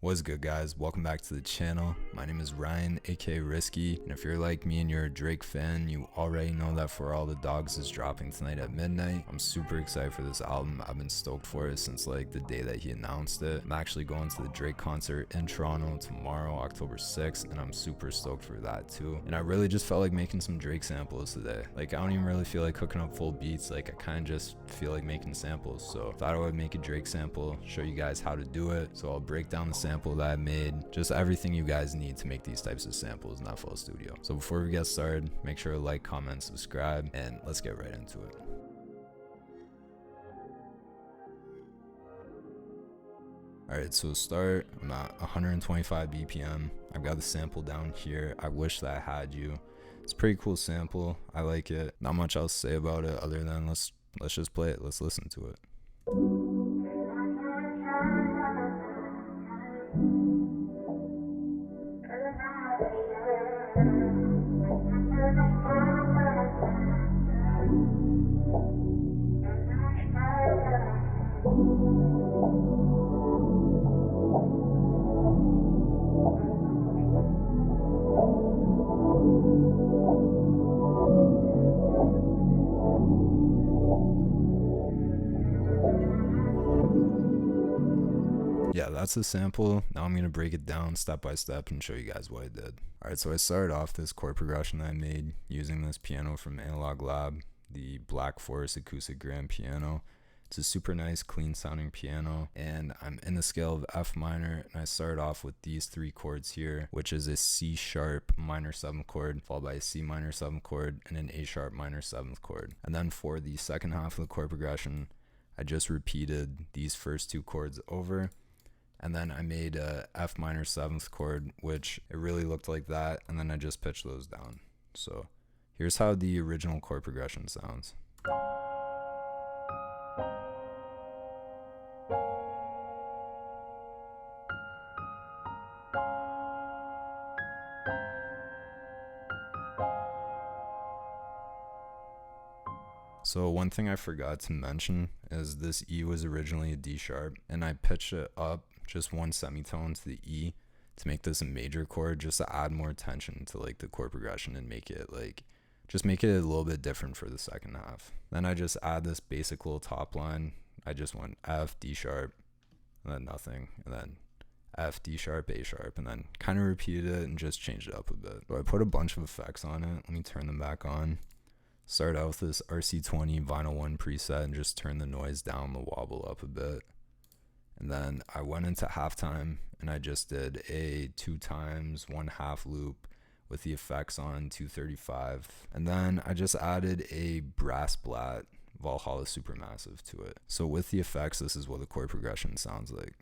What's good, guys? Welcome back to the channel. My name is Ryan, aka Risky, and if you're like me and you're a Drake fan, you already know that For All the Dogs is dropping tonight at midnight. I'm super excited for this album. I've been stoked for it since like the day that he announced it. I'm actually going to the Drake concert in Toronto tomorrow, October 6th, and I'm super stoked for that too. And I really just felt like making some Drake samples today. Like, I don't even really feel like cooking up full beats. Like, I kind of just feel like making samples. So thought I would make a Drake sample, show you guys how to do it. So I'll break down the sample that I made, just everything you guys need to make these types of samples in FL Studio. So before we get started, make sure to like, comment, subscribe, and let's get right into it. Alright, so start, I'm at 125 BPM. I've got the sample down here. I wish that I had you. It's a pretty cool sample. I like it. Not much else to say about it other than let's just play it. Let's listen to it. Yeah, that's the sample. Now I'm gonna break it down step by step and show you guys what I did. Alright, so I started off this chord progression that I made using this piano from Analog Lab, the Black Forest acoustic grand piano. It's a super nice, clean sounding piano, and I'm in the scale of F minor, and I started off with these three chords here, which is a C sharp minor 7th chord, followed by a C minor 7th chord, and an A sharp minor 7th chord. And then for the second half of the chord progression, I just repeated these first two chords over, and then I made a F minor 7th chord, which it really looked like that, and then I just pitched those down. So here's how the original chord progression sounds. So one thing I forgot to mention is this E was originally a D sharp, and I pitched it up just one semitone to the E to make this a major chord, just to add more tension to like the chord progression and make it like, just make it a little bit different for the second half. Then I just add this basic little top line. I just went F, D sharp, and then nothing, and then F, D sharp, A sharp, and then kind of repeated it and just changed it up a bit. So I put a bunch of effects on it. Let me turn them back on. Start out with this RC20 Vinyl 1 preset and just turn the noise down, the wobble up a bit. And then I went into halftime and I just did a 2 times 1/2 loop with the effects on 235. And then I just added a brass blat Valhalla Supermassive to it. So with the effects, this is what the chord progression sounds like.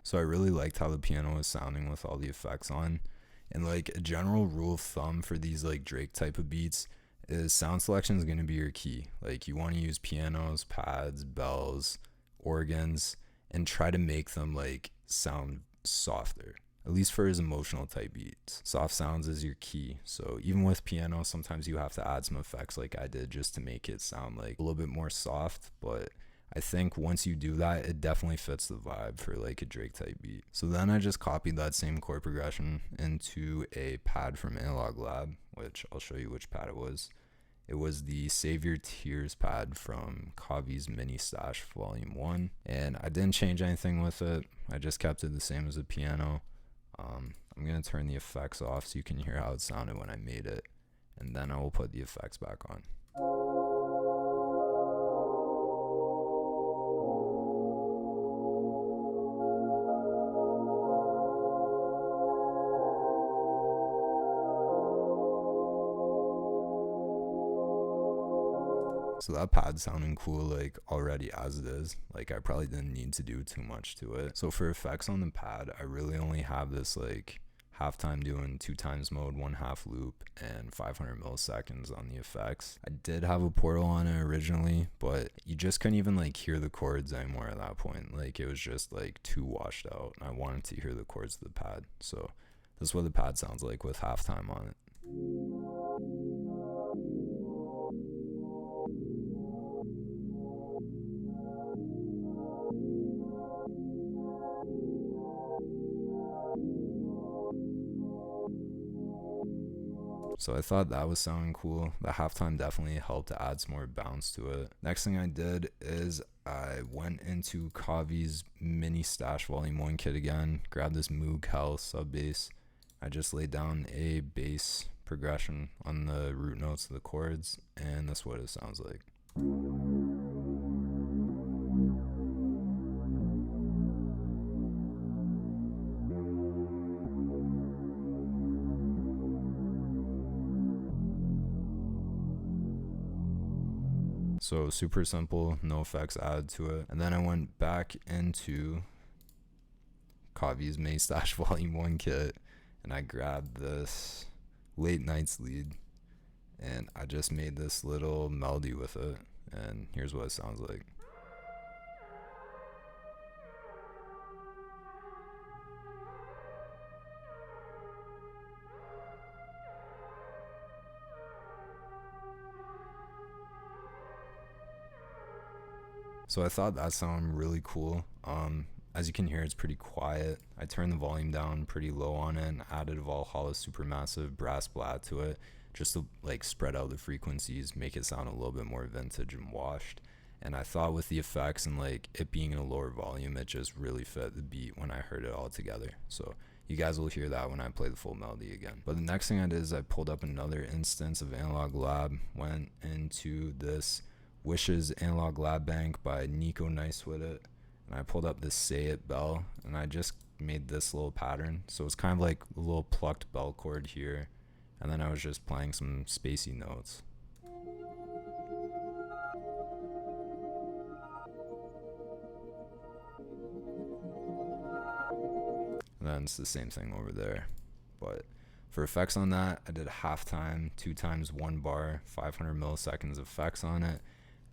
So I really liked how the piano was sounding with all the effects on. And like a general rule of thumb for these like Drake type of beats is sound selection is going to be your key. Like, you want to use pianos, pads, bells, organs, and try to make them like sound softer, at least for his emotional type beats. Soft sounds is your key. So even with piano, sometimes you have to add some effects like I did just to make it sound like a little bit more soft, but I think once you do that, it definitely fits the vibe for like a Drake type beat. So then I just copied that same chord progression into a pad from Analog Lab, which I'll show you which pad it was. It was the Save Your Tears pad from Kavi's Mini Stash Volume 1. And I didn't change anything with it. I just kept it the same as the piano. I'm going to turn the effects off so you can hear how it sounded when I made it. And then I will put the effects back on. So that pad sounding cool like already as it is. Like, I probably didn't need to do too much to it. So for effects on the pad, I really only have this like halftime doing 2x mode, 1/2 loop, and 500 milliseconds on the effects. I did have a portal on it originally, but you just couldn't even like hear the chords anymore at that point. Like it was just like too washed out. I wanted to hear the chords of the pad. So this is what the pad sounds like with halftime on it. So I thought that was sounding cool. The halftime definitely helped to add some more bounce to it. Next thing I did is I went into Kavi's mini stash volume 1 kit again, grabbed this Moog Hell sub bass. I just laid down a bass progression on the root notes of the chords, and that's what it sounds like. So super simple, no effects added to it. And then I went back into Kavi's main stash volume 1 kit, and I grabbed this Late Nights lead, and I just made this little melody with it, and here's what it sounds like. So I thought that sounded really cool. As you can hear, it's pretty quiet. I turned the volume down pretty low on it and added a Valhalla Supermassive brass blat to it, just to like spread out the frequencies, make it sound a little bit more vintage and washed. And I thought with the effects and like it being in a lower volume, it just really fit the beat when I heard it all together. So you guys will hear that when I play the full melody again. But the next thing I did is I pulled up another instance of Analog Lab, went into this Wishes Analog Lab Bank by Nico Nice with it, and I pulled up this Say It bell, and I just made this little pattern. So it's kind of like a little plucked bell chord here, and then I was just playing some spacey notes. And then it's the same thing over there. But for effects on that, I did halftime, 2x 1 bar, 500 milliseconds effects on it.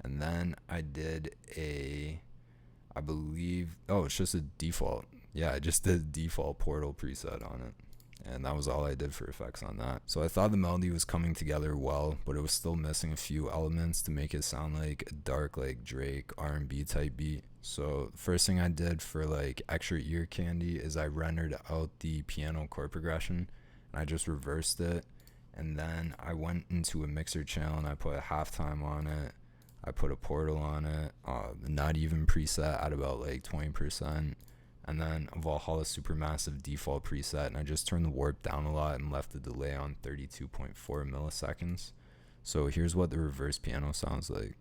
And then I did I believe, it's just a default. Yeah, I just did default portal preset on it. And that was all I did for effects on that. So I thought the melody was coming together well, but it was still missing a few elements to make it sound like a dark, like Drake R&B type beat. So the first thing I did for like extra ear candy is I rendered out the piano chord progression, and I just reversed it. And then I went into a mixer channel and I put a halftime on it. I put a portal on it, not even preset at about like 20%, and then a Valhalla Supermassive default preset, and I just turned the warp down a lot and left the delay on 32.4 milliseconds. So here's what the reverse piano sounds like.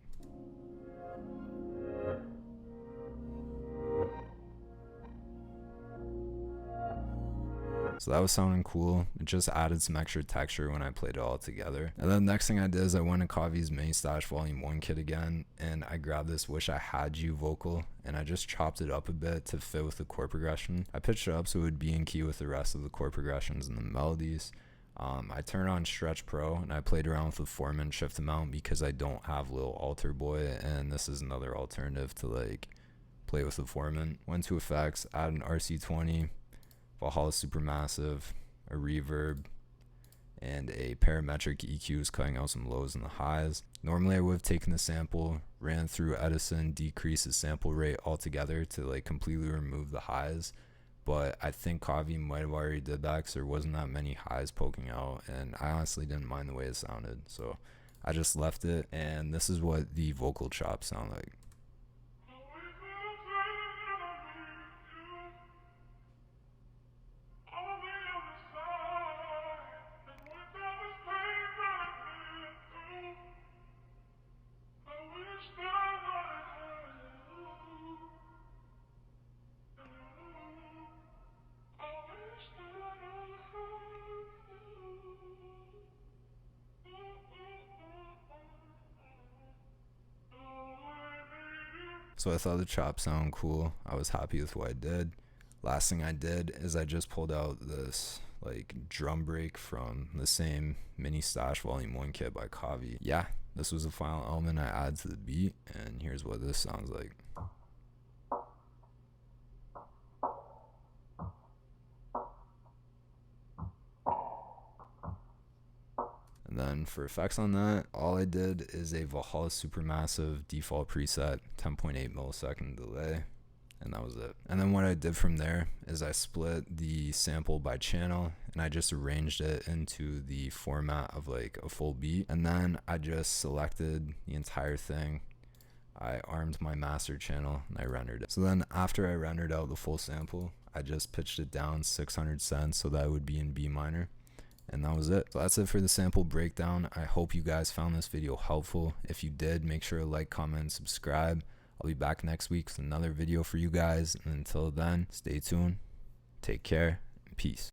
So that was sounding cool. It just added some extra texture when I played it all together. And then the next thing I did is I went to Kavi's Main Stash Volume 1 kit again, and I grabbed this Wish I Had You vocal, and I just chopped it up a bit to fit with the chord progression. I pitched it up so it would be in key with the rest of the chord progressions and the melodies. I turned on Stretch Pro, and I played around with the Foreman shift amount because I don't have Lil Alter Boy, and this is another alternative to like play with the Foreman. Went to effects, add an RC20, Valhalla Supermassive, a reverb, and a parametric EQs cutting out some lows and the highs. Normally I would have taken the sample, ran through Edison, decreased the sample rate altogether to like completely remove the highs, but I think Kavi might have already did that because there wasn't that many highs poking out, and I honestly didn't mind the way it sounded, so I just left it, and this is what the vocal chops sound like. So I thought the chops sound cool. I was happy with what I did. Last thing I did is I just pulled out this like drum break from the same Mini Stash Volume 1 kit by Kavi. Yeah, this was the final element I added to the beat, and here's what this sounds like. And then for effects on that, all I did is a Valhalla Supermassive default preset, 10.8 millisecond delay, and that was it. And then what I did from there is I split the sample by channel, and I just arranged it into the format of like a full beat. And then I just selected the entire thing. I armed my master channel and I rendered it. So then after I rendered out the full sample, I just pitched it down 600 cents so that it would be in B minor. And that was it. So that's it for the sample breakdown. I hope you guys found this video helpful. If you did, make sure to like, comment, and subscribe. I'll be back next week with another video for you guys. And until then, stay tuned, take care, and peace.